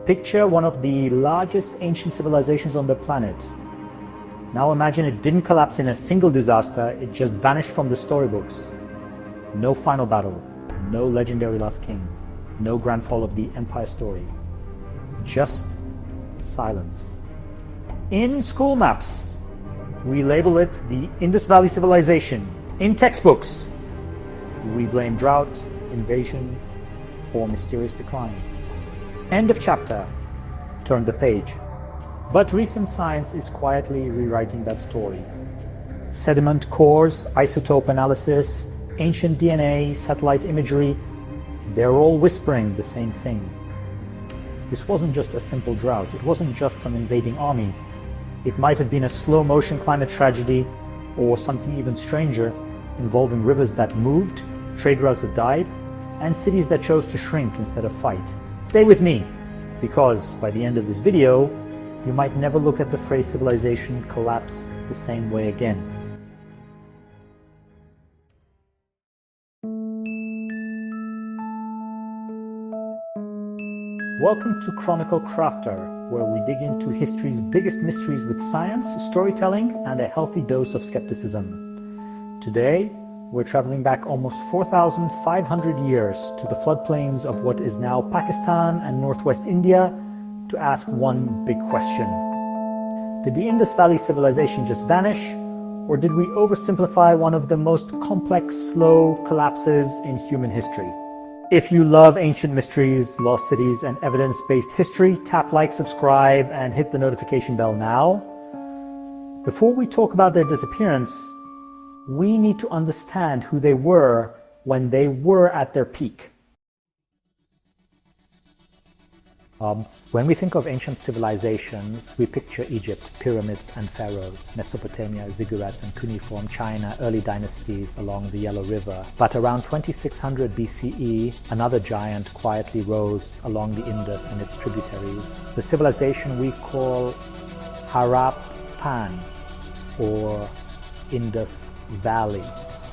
Picture one of the largest ancient civilizations on the planet. Now imagine it didn't collapse in a single disaster, it just vanished from the storybooks. No final battle, no legendary last king, no grand fall of the empire story. Just silence. In school maps, we label it the Indus Valley Civilization. In textbooks, we blame drought, invasion, or mysterious decline. End of chapter. Turn the page. But recent science is quietly rewriting that story. Sediment cores, isotope analysis, ancient DNA, satellite imagery, they're all whispering the same thing. This wasn't just a simple drought, it wasn't just some invading army. It might have been a slow-motion climate tragedy, or something even stranger, involving rivers that moved, trade routes that died, and cities that chose to shrink instead of fight. Stay with me, because by the end of this video, you might never look at the phrase civilization collapse the same way again. Welcome to Chronicle Crafter, where we dig into history's biggest mysteries with science, storytelling, and a healthy dose of skepticism. Today, we're traveling back almost 4,500 years to the floodplains of what is now Pakistan and northwest India to ask one big question. Did the Indus Valley Civilization just vanish, or did we oversimplify one of the most complex, slow collapses in human history? If you love ancient mysteries, lost cities, and evidence-based history, tap like, subscribe, and hit the notification bell now. Before we talk about their disappearance, we need to understand who they were when they were at their peak. When we think of ancient civilizations, we picture Egypt, pyramids and pharaohs, Mesopotamia, ziggurats and cuneiform China, early dynasties along the Yellow River. But around 2600 BCE, another giant quietly rose along the Indus and its tributaries. The civilization we call Harappan, or Indus Valley.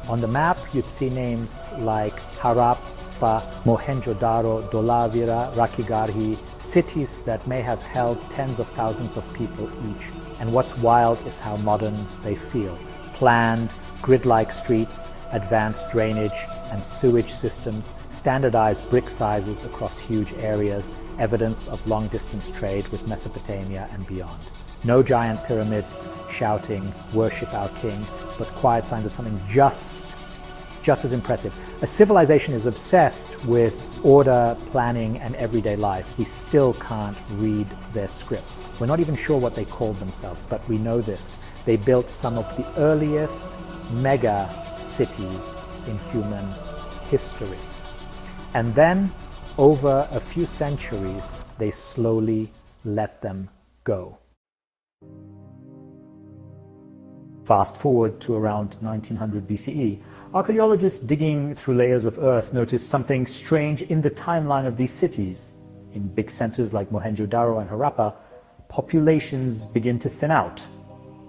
On the map, you'd see names like Harappa, Mohenjo-Daro, Dholavira, Rakhigarhi, cities that may have held tens of thousands of people each. And what's wild is how modern they feel. Planned, grid-like streets, advanced drainage and sewage systems, standardized brick sizes across huge areas, evidence of long-distance trade with Mesopotamia and beyond. No giant pyramids shouting, "Worship our king," but quiet signs of something just as impressive. A civilization is obsessed with order, planning, and everyday life. We still can't read their scripts. We're not even sure what they called themselves, but we know this. They built some of the earliest mega cities in human history. And then, over a few centuries, they slowly let them go. Fast forward to around 1900 BCE. Archaeologists digging through layers of earth noticed something strange in the timeline of these cities. In big centers like Mohenjo-Daro and Harappa, populations begin to thin out.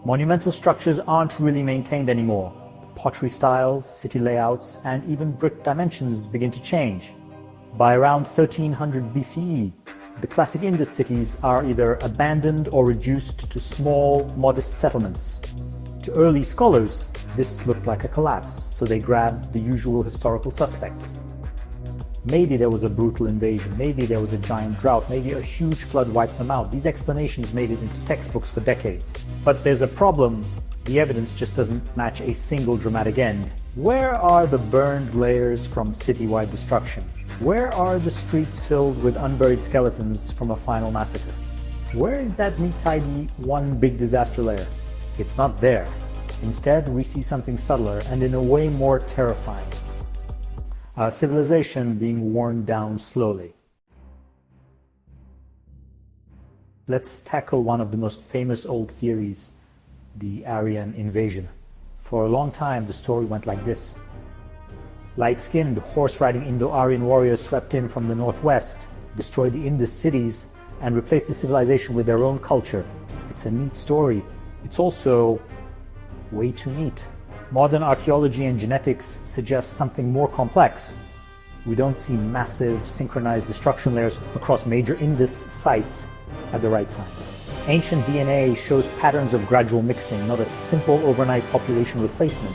Monumental structures aren't really maintained anymore. Pottery styles, city layouts, and even brick dimensions begin to change. By around 1300 BCE, the classic Indus cities are either abandoned or reduced to small, modest settlements. To early scholars, this looked like a collapse, so they grabbed the usual historical suspects. Maybe there was a brutal invasion, maybe there was a giant drought, maybe a huge flood wiped them out. These explanations made it into textbooks for decades. But there's a problem. The evidence just doesn't match a single dramatic end. Where are the burned layers from citywide destruction? Where are the streets filled with unburied skeletons from a final massacre? Where is that neat, tidy, one big disaster layer? It's not there. Instead, we see something subtler and in a way more terrifying. Our civilization being worn down slowly. Let's tackle one of the most famous old theories, the Aryan invasion. For a long time, the story went like this. Light-skinned, horse-riding Indo-Aryan warriors swept in from the northwest, destroyed the Indus cities, and replaced the civilization with their own culture. It's a neat story. It's also way too neat. Modern archaeology and genetics suggest something more complex. We don't see massive synchronized destruction layers across major Indus sites at the right time. Ancient DNA shows patterns of gradual mixing, not a simple overnight population replacement.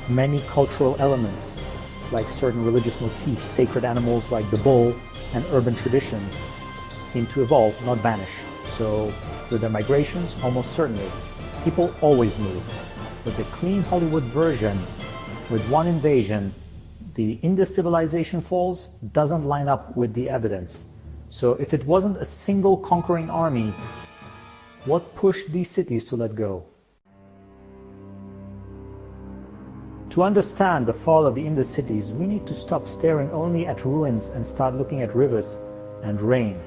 Many cultural elements, like certain religious motifs, sacred animals like the bull, and urban traditions, seem to evolve, not vanish. So, with their migrations, almost certainly, people always move. With the clean Hollywood version, with one invasion, the Indus civilization falls doesn't line up with the evidence. So if it wasn't a single conquering army, what pushed these cities to let go? To understand the fall of the Indus cities, we need to stop staring only at ruins and start looking at rivers and rain.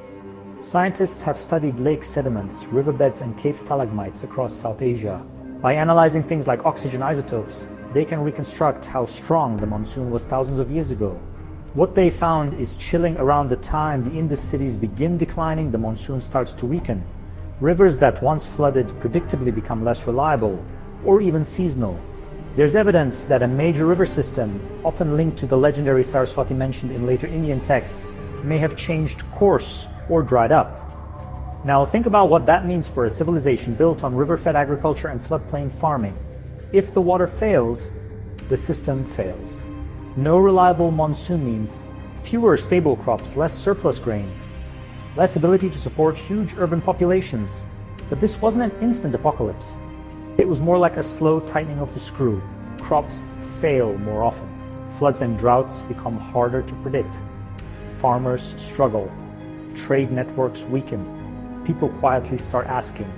Scientists have studied lake sediments, riverbeds, and cave stalagmites across South Asia. By analyzing things like oxygen isotopes, they can reconstruct how strong the monsoon was thousands of years ago. What they found is chilling around the time the Indus cities begin declining, the monsoon starts to weaken. Rivers that once flooded predictably become less reliable, or even seasonal. There's evidence that a major river system, often linked to the legendary Saraswati mentioned in later Indian texts, may have changed course or dried up. Now think about what that means for a civilization built on river-fed agriculture and floodplain farming. If the water fails, the system fails. No reliable monsoon means fewer stable crops, less surplus grain, less ability to support huge urban populations. But this wasn't an instant apocalypse. It was more like a slow tightening of the screw. Crops fail more often. Floods and droughts become harder to predict. Farmers struggle. Trade networks weaken. People quietly start asking,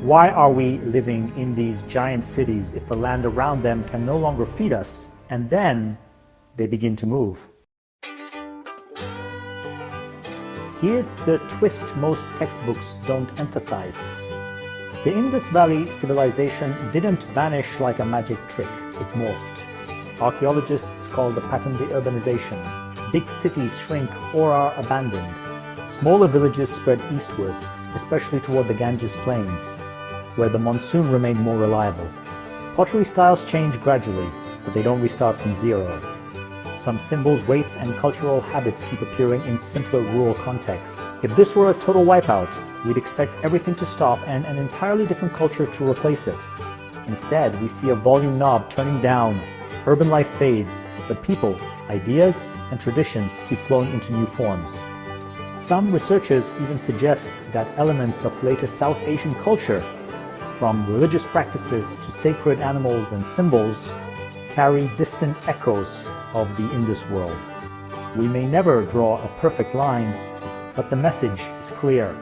why are we living in these giant cities if the land around them can no longer feed us? And then they begin to move. Here's the twist most textbooks don't emphasize. The Indus Valley Civilization didn't vanish like a magic trick, it morphed. Archaeologists call the pattern de-urbanization. Big cities shrink or are abandoned. Smaller villages spread eastward, especially toward the Ganges plains, where the monsoon remained more reliable. Pottery styles change gradually, but they don't restart from zero. Some symbols, weights, and cultural habits keep appearing in simpler rural contexts. If this were a total wipeout, we'd expect everything to stop and an entirely different culture to replace it. Instead, we see a volume knob turning down, urban life fades, but people, ideas, and traditions keep flowing into new forms. Some researchers even suggest that elements of later South Asian culture, from religious practices to sacred animals and symbols, carry distant echoes of the Indus world. We may never draw a perfect line, but the message is clear.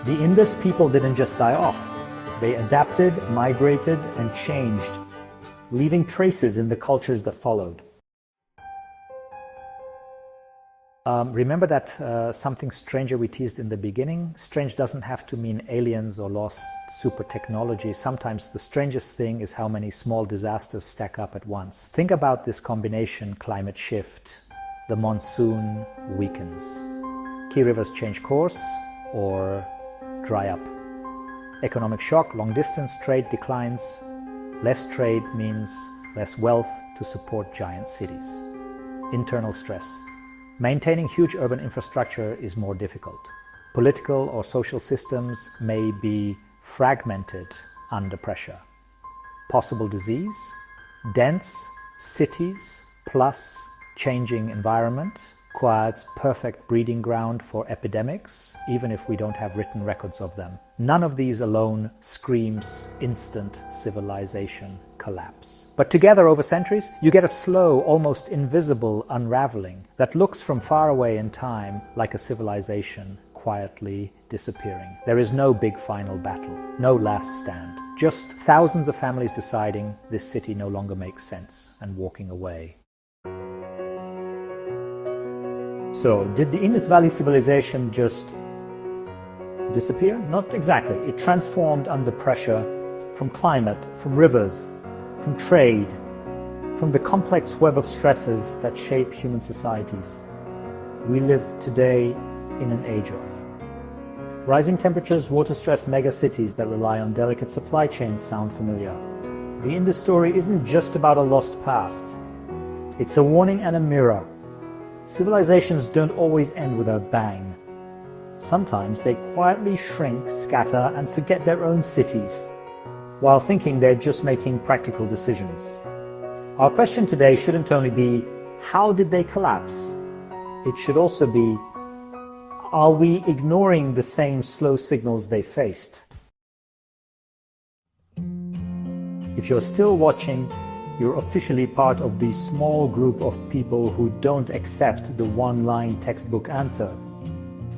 The Indus people didn't just die off. They adapted, migrated, and changed, leaving traces in the cultures that followed. Remember that something stranger we teased in the beginning? Strange doesn't have to mean aliens or lost super technology. Sometimes the strangest thing is how many small disasters stack up at once. Think about this combination: climate shift, the monsoon weakens, key rivers change course or dry up, economic shock, long distance trade declines, less trade means less wealth to support giant cities, internal stress. Maintaining huge urban infrastructure is more difficult. Political or social systems may be fragmented under pressure. Possible disease, dense cities plus changing environment requires perfect breeding ground for epidemics, even if we don't have written records of them. None of these alone screams instant civilization collapse. But together over centuries, you get a slow, almost invisible unraveling that looks from far away in time like a civilization quietly disappearing. There is no big final battle, no last stand, just thousands of families deciding this city no longer makes sense and walking away. So, did the Indus Valley Civilization just disappear? Not exactly. It transformed under pressure from climate, from rivers, from trade, from the complex web of stresses that shape human societies. We live today in an age of rising temperatures, water-stressed megacities that rely on delicate supply chains sound familiar. The Indus story isn't just about a lost past. It's a warning and a mirror. Civilizations don't always end with a bang. Sometimes they quietly shrink, scatter, and forget their own cities, while thinking they're just making practical decisions. Our question today shouldn't only be, how did they collapse? It should also be, are we ignoring the same slow signals they faced? If you're still watching, you're officially part of the small group of people who don't accept the one-line textbook answer.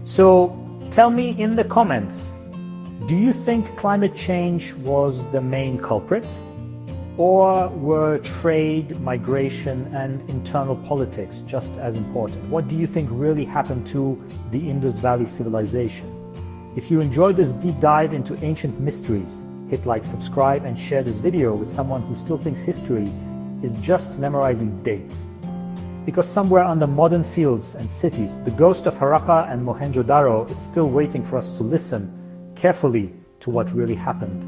So tell me in the comments, do you think climate change was the main culprit? Or were trade, migration, and internal politics just as important? What do you think really happened to the Indus Valley Civilization? If you enjoyed this deep dive into ancient mysteries, hit like, subscribe, and share this video with someone who still thinks history is just memorizing dates. Because somewhere under modern fields and cities, the ghost of Harappa and Mohenjo-Daro is still waiting for us to listen carefully to what really happened.